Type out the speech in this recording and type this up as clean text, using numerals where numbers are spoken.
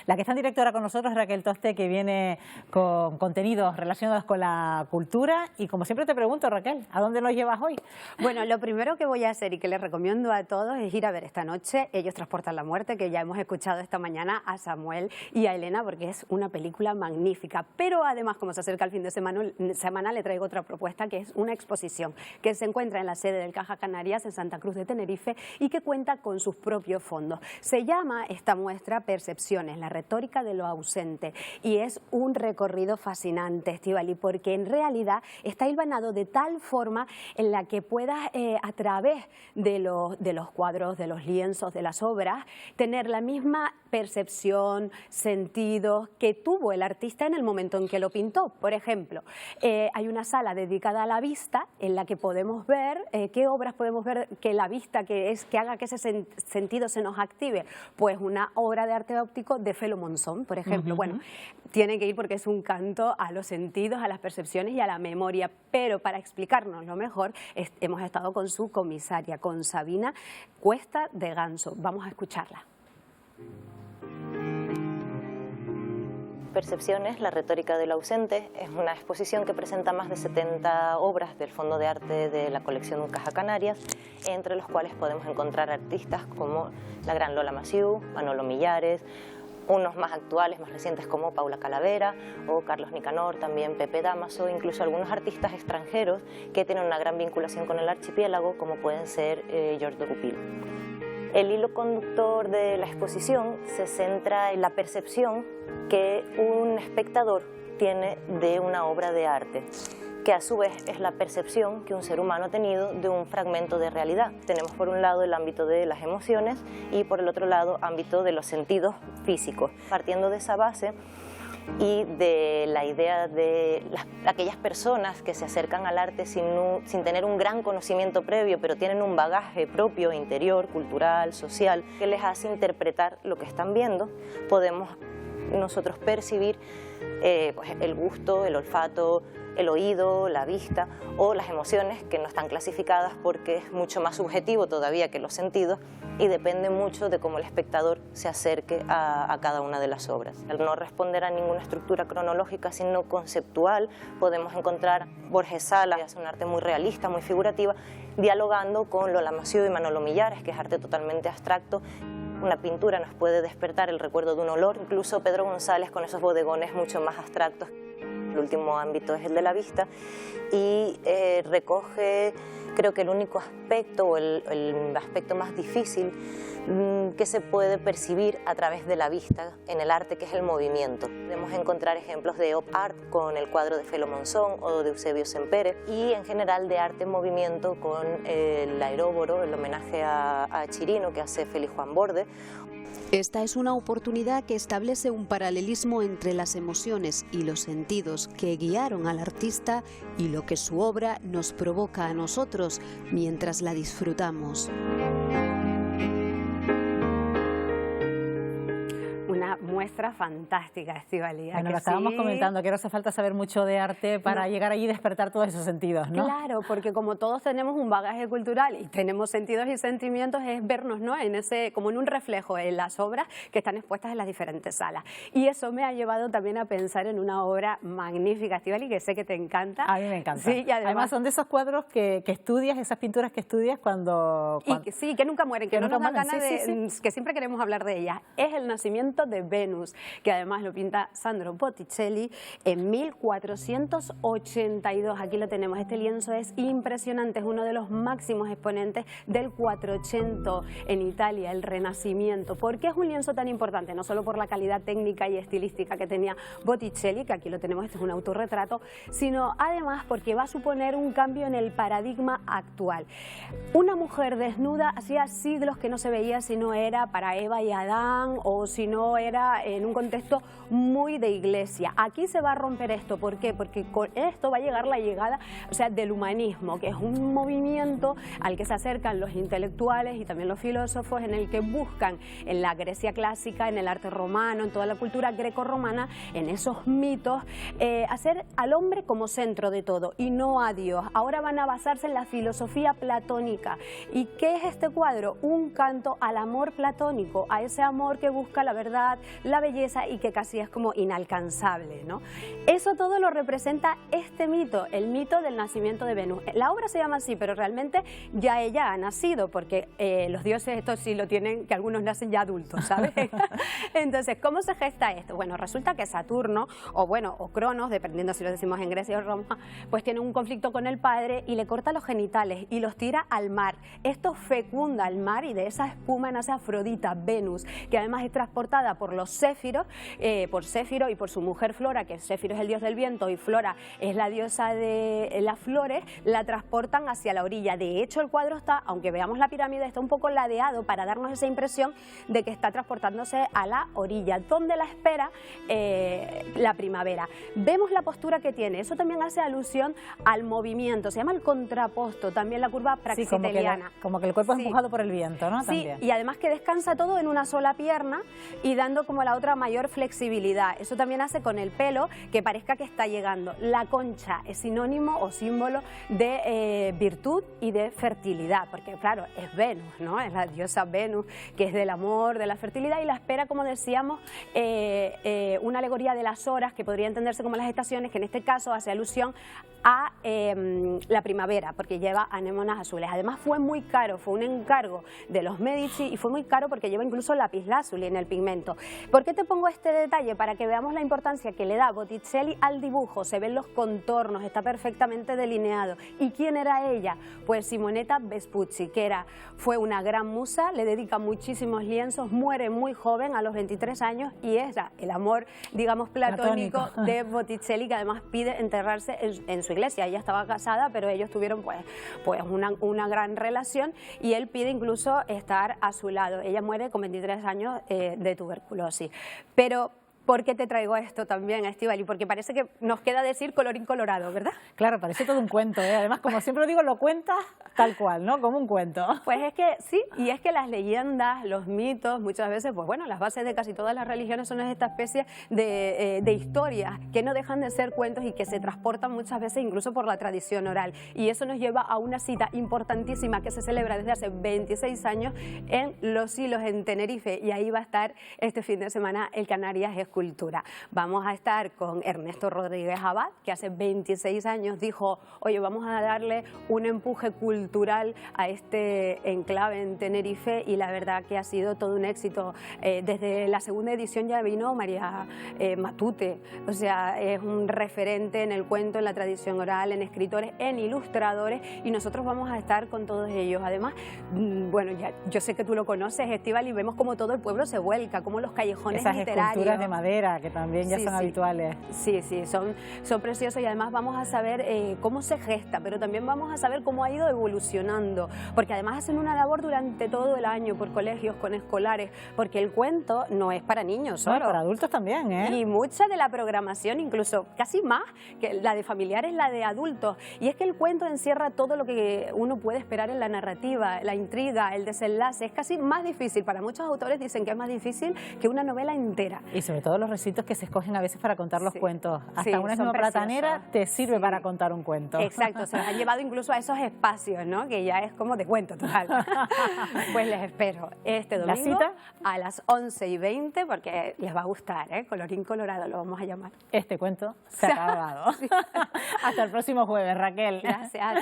La que está en directo ahora con nosotros es Raquel Toste, que viene con contenidos relacionados con la cultura. Y como siempre te pregunto, Raquel, ¿a dónde nos llevas hoy? Bueno, lo primero que voy a hacer y que les recomiendo a todos es ir a ver esta noche Ellos transportan la muerte, que ya hemos escuchado esta mañana a Samuel y a Elena, porque es una película magnífica. Pero además, como se acerca el fin de semana, le traigo otra propuesta, que es una exposición que se encuentra en la sede del Caja Canarias en Santa Cruz de Tenerife y que cuenta con sus propios fondos. Se llama esta muestra Percepciones, la retórica de lo ausente, y es un recorrido fascinante, Estíbaliz, porque en realidad está hilvanado de tal forma en la que puedas a través de los cuadros, de los lienzos, de las obras, tener la misma percepción, sentidos que tuvo el artista en el momento en que lo pintó. Por ejemplo, hay una sala dedicada a la vista en la que podemos ver qué obras podemos ver que la vista que haga que ese sentido se nos active. Pues una obra de arte óptico de Felo Monzón, por ejemplo. Bueno, tienen que ir porque es un canto a los sentidos, a las percepciones y a la memoria. Pero para explicarnos lo mejor, hemos estado con su comisaria, con Sabina Cuesta de Ganso. Vamos a escucharla. Percepciones, la retórica del ausente, es una exposición que presenta más de 70 obras del Fondo de Arte de la colección Caja Canarias, entre los cuales podemos encontrar artistas como la gran Lola Massieu, Manolo Millares, unos más actuales, más recientes como Paula Calavera o Carlos Nicanor, también Pepe Damaso, incluso algunos artistas extranjeros que tienen una gran vinculación con el archipiélago, como pueden ser Georges de Goupil. El hilo conductor de la exposición se centra en la percepción que un espectador tiene de una obra de arte, que a su vez es la percepción que un ser humano ha tenido de un fragmento de realidad. Tenemos por un lado el ámbito de las emociones y por el otro lado ámbito de los sentidos físicos. Partiendo de esa base y de la idea de aquellas personas que se acercan al arte sin tener un gran conocimiento previo, pero tienen un bagaje propio, interior, cultural, social, que les hace interpretar lo que están viendo, podemos nosotros percibir pues el gusto, el olfato, el oído, la vista o las emociones, que no están clasificadas porque es mucho más subjetivo todavía que los sentidos y depende mucho de cómo el espectador se acerque a cada una de las obras. Al no responder a ninguna estructura cronológica sino conceptual, podemos encontrar Borges Sala, que hace un arte muy realista, muy figurativa, dialogando con Lola Massieu y Manolo Millares, que es arte totalmente abstracto. Una pintura nos puede despertar el recuerdo de un olor, incluso Pedro González con esos bodegones mucho más abstractos. El último ámbito es el de la vista y recoge, creo que el único aspecto o el aspecto más difícil que se puede percibir a través de la vista en el arte, que es el movimiento. Podemos encontrar ejemplos de op art con el cuadro de Felo Monzón o de Eusebio Sempere y en general de arte en movimiento con el aeróboro, el homenaje a Chirino que hace Félix Juan Borde. Esta es una oportunidad que establece un paralelismo entre las emociones y los sentidos que guiaron al artista y lo que su obra nos provoca a nosotros mientras la disfrutamos. Muestra fantástica, Estíbaliz. Bueno, lo estábamos comentando, que no hace falta saber mucho de arte para llegar allí y despertar todos esos sentidos, ¿no? Claro, porque como todos tenemos un bagaje cultural y tenemos sentidos y sentimientos, es vernos, ¿no?, como en un reflejo en las obras que están expuestas en las diferentes salas. Y eso me ha llevado también a pensar en una obra magnífica, Estíbaliz, que sé que te encanta. A mí me encanta. Sí, y además son de esos cuadros que estudias, esas pinturas que estudias cuando... Sí, que nunca mueren, que no nos da ganas que siempre queremos hablar de ellas. Es el nacimiento de Venus, que además lo pinta Sandro Botticelli en 1482. Aquí lo tenemos. Este lienzo es impresionante, es uno de los máximos exponentes del Quattrocento en Italia, el Renacimiento. ¿Por qué es un lienzo tan importante? No solo por la calidad técnica y estilística que tenía Botticelli, que aquí lo tenemos, este es un autorretrato, sino además porque va a suponer un cambio en el paradigma actual. Una mujer desnuda hacía siglos que no se veía si no era para Eva y Adán o si no era en un contexto muy de iglesia. Aquí se va a romper esto. ¿Por qué? Porque con esto va a llegar la llegada, del humanismo, que es un movimiento al que se acercan los intelectuales y también los filósofos, en el que buscan en la Grecia clásica, en el arte romano, en toda la cultura grecorromana, en esos mitos, hacer al hombre como centro de todo y no a Dios. Ahora van a basarse en la filosofía platónica. ¿Y qué es este cuadro? Un canto al amor platónico, a ese amor que busca la verdad, la belleza y que casi es como inalcanzable, ¿no? Eso todo lo representa este mito, el mito del nacimiento de Venus. La obra se llama así, pero realmente ya ella ha nacido, porque los dioses estos sí lo tienen, que algunos nacen ya adultos, ¿sabes? Entonces, ¿cómo se gesta esto? Bueno, resulta que Saturno, o Cronos, dependiendo si lo decimos en Grecia o Roma, pues tiene un conflicto con el padre y le corta los genitales y los tira al mar. Esto fecunda al mar y de esa espuma nace Afrodita, Venus, que además es transportada por los Céfiros, por Céfiro y por su mujer Flora, que Céfiro es el dios del viento y Flora es la diosa de las flores, la transportan hacia la orilla. De hecho, el cuadro está, aunque veamos la pirámide, está un poco ladeado para darnos esa impresión de que está transportándose a la orilla, donde la espera la primavera. Vemos la postura que tiene, eso también hace alusión al movimiento, se llama el contraposto, también la curva praxiteliana. Sí, como que el cuerpo es empujado por el viento, ¿no? Sí, también. Y además que descansa todo en una sola pierna y dando como la otra mayor flexibilidad. Eso también hace con el pelo que parezca que está llegando. La concha es sinónimo o símbolo de virtud y de fertilidad, porque claro, es Venus, ¿no? Es la diosa Venus, que es del amor, de la fertilidad, y la espera, como decíamos, una alegoría de las horas, que podría entenderse como las estaciones, que en este caso hace alusión a la primavera, porque lleva anémonas azules. Además fue muy caro, fue un encargo de los Medici y fue muy caro porque lleva incluso lapislázuli en el pigmento. ¿Por qué te pongo este detalle? Para que veamos la importancia que le da Botticelli al dibujo. Se ven los contornos, está perfectamente delineado. ¿Y quién era ella? Pues Simonetta Vespucci, que fue una gran musa, le dedica muchísimos lienzos, muere muy joven, a los 23 años, y era el amor, digamos, platónico de Botticelli, que además pide enterrarse en su iglesia. Ella estaba casada, pero ellos tuvieron pues una gran relación y él pide incluso estar a su lado. Ella muere con 23 años de tuberculosis. Pero ¿por qué te traigo esto también, Estíbaliz? Porque parece que nos queda decir colorín colorado, ¿verdad? Claro, parece todo un cuento, ¿eh? Además, como siempre lo digo, lo cuentas tal cual, ¿no? Como un cuento. Pues es que sí, y es que las leyendas, los mitos, muchas veces, pues bueno, las bases de casi todas las religiones son esta especie de historias que no dejan de ser cuentos y que se transportan muchas veces incluso por la tradición oral. Y eso nos lleva a una cita importantísima que se celebra desde hace 26 años en Los Silos, en Tenerife, y ahí va a estar este fin de semana el Canarias Escultura. Vamos a estar con Ernesto Rodríguez Abad, que hace 26 años dijo, oye, vamos a darle un empuje cultural a este enclave en Tenerife, y la verdad que ha sido todo un éxito. Desde la segunda edición ya vino María Matute, o sea, es un referente en el cuento, en la tradición oral, en escritores, en ilustradores, y nosotros vamos a estar con todos ellos. Además, bueno, ya, yo sé que tú lo conoces, Estíbaliz, y vemos como todo el pueblo se vuelca, como los callejones esas literarios. Esculturas de madera que también ya son habituales. Sí, son preciosos, y además vamos a saber cómo se gesta, pero también vamos a saber cómo ha ido evolucionando, porque además hacen una labor durante todo el año por colegios, con escolares, porque el cuento no es para niños solo. No, para adultos también, ¿eh? Y mucha de la programación, incluso casi más que la de familiares, la de adultos. Y es que el cuento encierra todo lo que uno puede esperar en la narrativa, la intriga, el desenlace. Es casi más difícil, para muchos autores dicen que es más difícil que una novela entera. Y sobre todo los recitos que se escogen a veces para contar los cuentos. Hasta una misma preciosos. Platanera te sirve para contar un cuento. Exacto, se los han llevado incluso a esos espacios, ¿no? Que ya es como de cuento total. Pues les espero este domingo a las 11:20, porque les va a gustar, ¿eh? Colorín colorado lo vamos a llamar. Este cuento se ha acabado. Hasta el próximo jueves, Raquel. Gracias.